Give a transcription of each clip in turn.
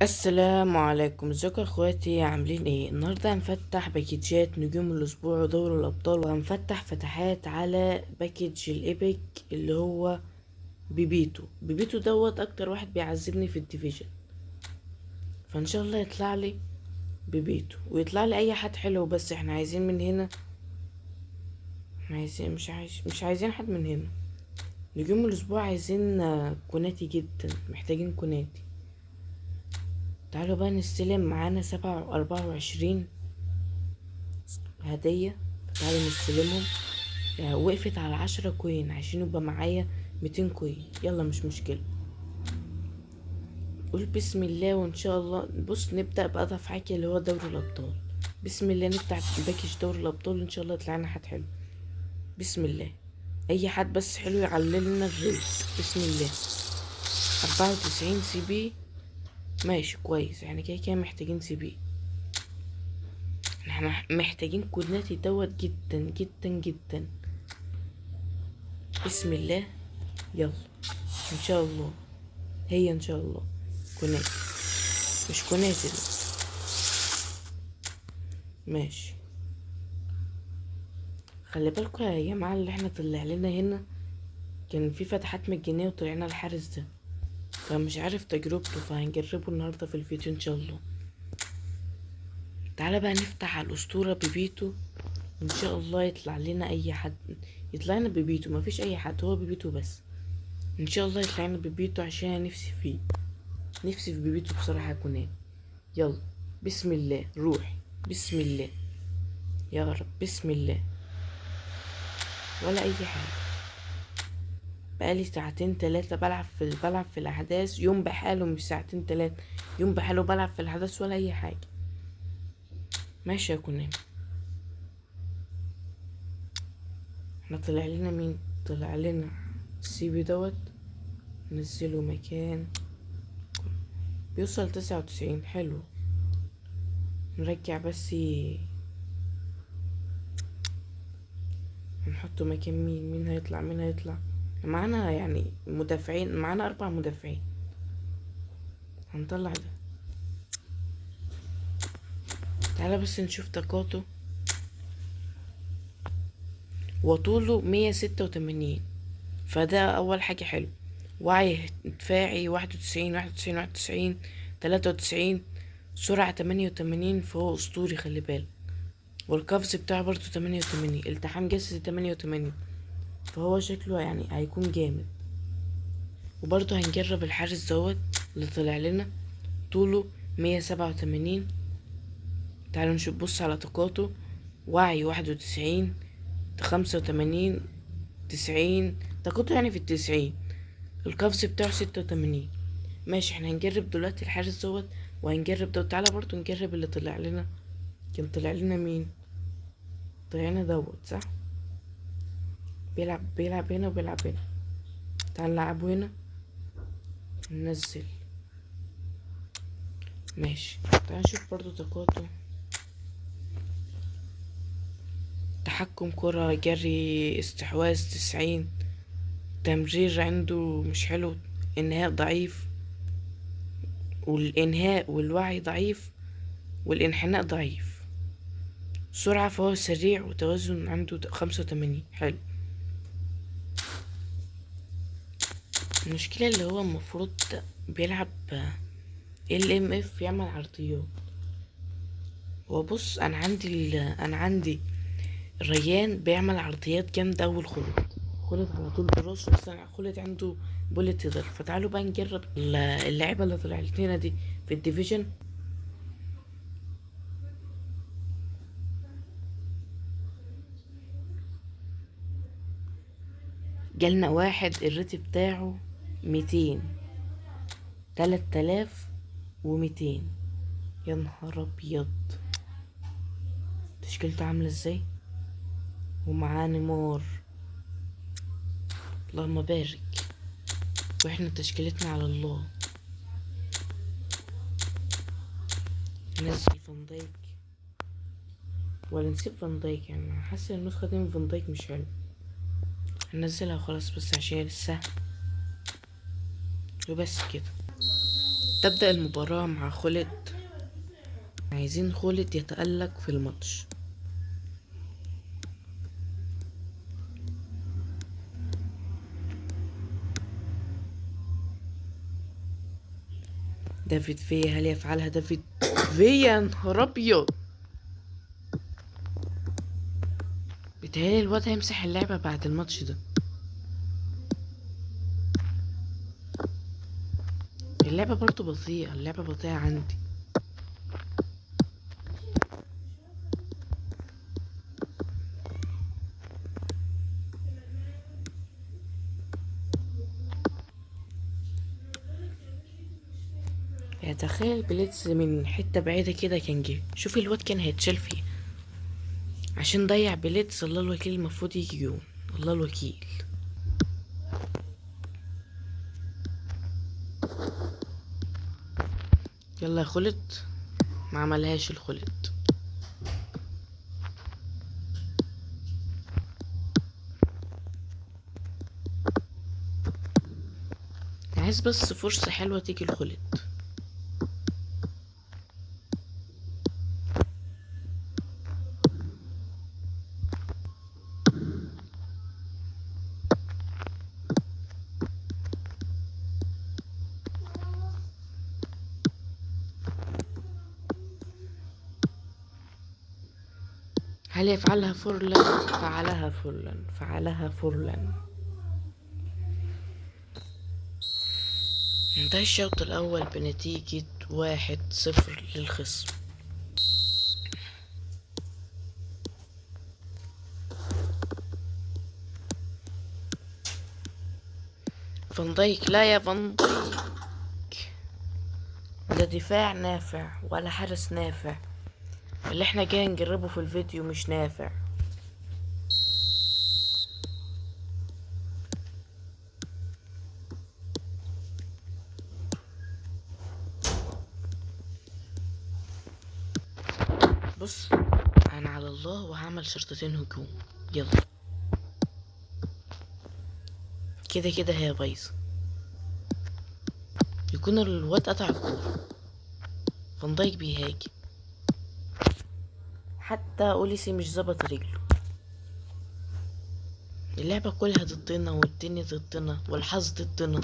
السلام عليكم، ازيكم يا اخواتي؟ عاملين ايه؟ النهارده هنفتح باكيتات نجوم الاسبوع ودوري الابطال، وهنفتح فتحات على باكيج الايبك اللي هو بيبيتو دوت اكتر واحد بيعذبني في الديفيجن. فان شاء الله يطلع لي بيبيتو ويطلع لي اي حد حلو، بس احنا عايزين من هنا. احنا عايزين مش عايزين حد من هنا. نجوم الاسبوع عايزين كوناتي جدا، محتاجين كوناتي. تعالوا بقى نستلم معانا 24 هدية، فتعالوا نستلمهم. وقفت على 10 كوين عشان يبقى معايا 200 كوين. يلا مش مشكلة، قول بسم الله وان شاء الله. بص، نبدأ بأضعف حاجة اللي هو دوري الأبطال. بسم الله، نفتح باكج دوري الأبطال، ان شاء الله يطلع لنا حد حلو. بسم الله، اي حد بس حلو يعللنا الريت. بسم الله. 94 سي بي، ماشي كويس. يعني كده كده محتاجين سي بي، احنا محتاجين كودناتي دوت جدا جدا جدا. بسم الله، يلا ان شاء الله. هي ان شاء الله كوناتي، مش كوناتي ده. ماشي، خلي بالكوا يا جماعه، اللي احنا طلع لنا هنا كان في فتحات مجانيه وطلعنا الحارس ده، فمش عارف تجربته، فهنجربه النهارده في الفيديو ان شاء الله. تعالى بقى نفتح على الاسطوره بيبيتو، ان شاء الله يطلع لنا اي حد. يطلع لنا بيبيتو، مفيش اي حد، هو بيبيتو بس. ان شاء الله يطلع لنا بيبيتو عشان أنا نفسي فيه، نفسي في بيبيتو بصراحه كونان. يلا بسم الله، روح. بسم الله يا رب، بسم الله. ولا اي حاجه. بقالي ساعتين تلاتة بلعب في الأحداث، يوم بحاله، مش ساعتين تلاتة، يوم بحاله بلعب في الأحداث ولا أي حاجة. ماشي يا كونان. احنا طلع لنا مين؟ طلع لنا السي بي دوت. نزله مكان بيوصل 99، حلو. نرجع بس هنحطه مكان مين هيطلع، مين هيطلع معانا؟ يعني مدافعين معانا، 4 مدافعين. هنطلع ده. تعالى بس نشوف طاقاته. وطوله 186، فده اول حاجة حلو. وعي دفاعي 91 91 91 93. سرعة 88، فهو اسطوري خلي بالك. والقفز بتاعه برضه 88، التحام جسدي 88، فهو شكله يعني هيكون جامد. وبرضه هنجرب الحارس دوت اللي طلع لنا، طوله 187. تعالوا نشوف، بص على طاقاته. وعي 91، 85، 90. طاقته يعني في ال90. القفز بتاعه 86. ماشي، احنا هنجرب دلوقتي الحارس دوت، وهنجرب ده. تعالى برضو نجرب اللي طلع لنا. كان طلع لنا مين؟ طلع لنا دوت، صح؟ بيلعب هنا وبيلعب هنا. تعال نلعبه هنا، ننزل. ماشي، تعال نشوف برضو طاقاته. تحكم كرة، جري، استحواذ 90. تمرير عنده مش حلو. انهاء ضعيف، والانهاء والوعي ضعيف، والانحناء ضعيف. سرعة فهو سريع، وتوازن عنده 85، حلو. المشكلة اللي هو المفروض بيلعب LMF يعمل عرضيات. وبص، انا عندي ريان بيعمل عرضيات جامدة. اول خلط على طول براسه، بس انا خلط عنده بوليت هيدر. فتعالوا بقى نجرب اللعبة اللي طلعت لنا دي في الديفيجن. جالنا واحد الريت بتاعه 200، 3200. يا نهار ابيض، تشكيلته عاملة ازاي؟ ومعاه نيمار، اللهم بارك. واحنا تشكيلتنا على الله. ننزل فان دايك ولا نسيب فان دايك؟ يعني حاسس النسخة دي من فان دايك مش حلو. هنزلها وخلاص، بس عشان السهل وبس كده. تبدأ المباراة مع خالد. عايزين خالد يتألق في الماتش. دافيد فيا، هل يفعلها دافيد فيا؟ يا نهار ابيض! بيتهيألي الواد هيمسح اللعبة بعد الماتش ده. اللعبة برضو بطيئة، اللعبة بطيئة عندي. يعني تخيل بليتز من حتة بعيدة كده كان جه، شوف الواد كان هيتشال فيه عشان ضيع بليتز. الله الوكيل، المفروض يجي جون. الله الوكيل. يلا يا خالد. ما عملهاش الخالد. عايز بس فرصة حلوة تيجي الخالد. هل يفعلها فورلان؟ فعلها فورلان، فعلها فورلان. انتهى الشوط الأول بنتيجة 1-0 للخصم. فان دايك، لا يا فان دايك. لا دفاع نافع ولا حارس نافع. اللي احنا جاي نجربه في الفيديو مش نافع. بص، انا على الله وهعمل شرطتين هجوم. يلا. كده كده هي بايظه. يكون الواد قطع الكورة. فان دايك بيهاجم. حتى اوليسي مش ظبط رجله. اللعبة كلها ضدنا والدنيا ضدنا والحظ ضدنا.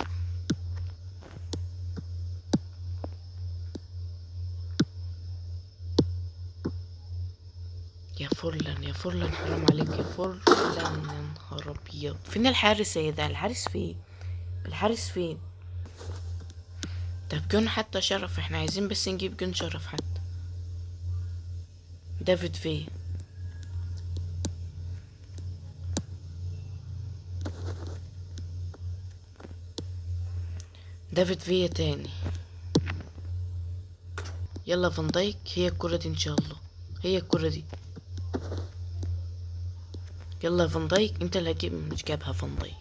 يا فورلان، يا فورلان، حرام عليك يا فورلان. يا نهار ابيض! فين الحارس يا ده؟ الحارس فين؟ الحارس فين؟ طب جون حتى شرف، احنا عايزين بس نجيب جون شرف حتى. دافيد فيه. دافيد فيا تاني. يلا فان دايك، هي الكرة دي ان شاء الله. هي الكرة دي. يلا يا فان دايك، انت اللي هتجيب، مش جابها فان دايك.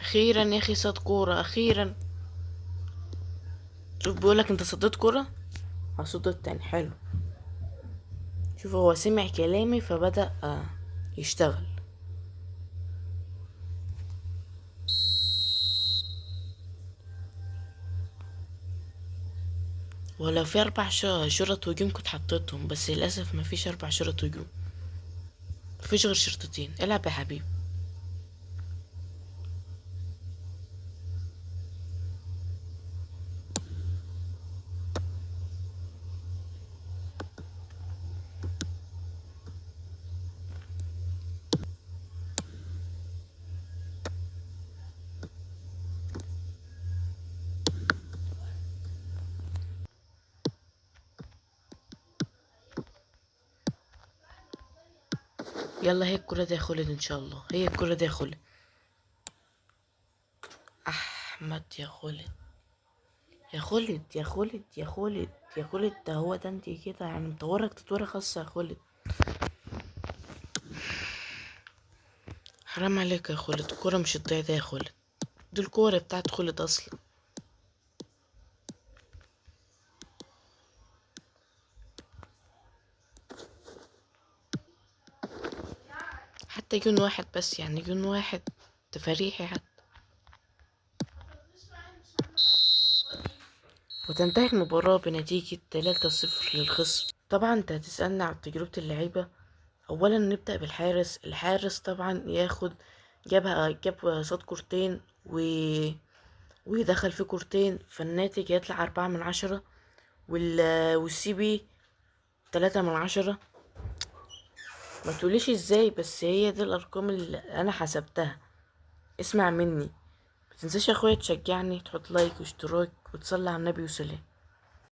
اخيرا يا اخي صد كورة اخيرا. شوف بيقولك انت صديت كورة. هصد التاني. حلو. شوف هو سمع كلامي فبدأ يشتغل. ولو في 4 شرط هجوم كنت حطيتهم، بس للأسف مفيش 4 شرط هجوم. مفيش غير شرطتين. العب يا حبيبي. يلا، هي الكرة دي يا خالد ان شاء الله. هي الكرة دي يا خالد. احمد يا خالد. يا خالد، يا خالد، يا خالد، يا خالد، ده هو ده انت كده يعني مطورك تطويرة خاصة يا خالد. حرام عليك يا خالد، الكورة مش هتضيع ده يا خالد. دي الكورة بتاعت خالد اصلا. حتى جون واحد بس، يعني جون واحد تفريحي حتى. وتنتهي المباراة بنتيجة 3-0 للخصم. طبعا انت هتسألني عن تجربة اللعيبة. اولا نبدأ بالحارس. الحارس طبعا جاب صاد كورتين ويدخل فيه كورتين، فالناتج يطلع 4/10. والسي بي 3/10. ما تقوليش ازاي، بس هي دي الارقام اللي انا حسبتها. اسمع مني، متنساش يا اخويا تشجعني، تحط لايك واشتراك وتصلي على النبي وسلام.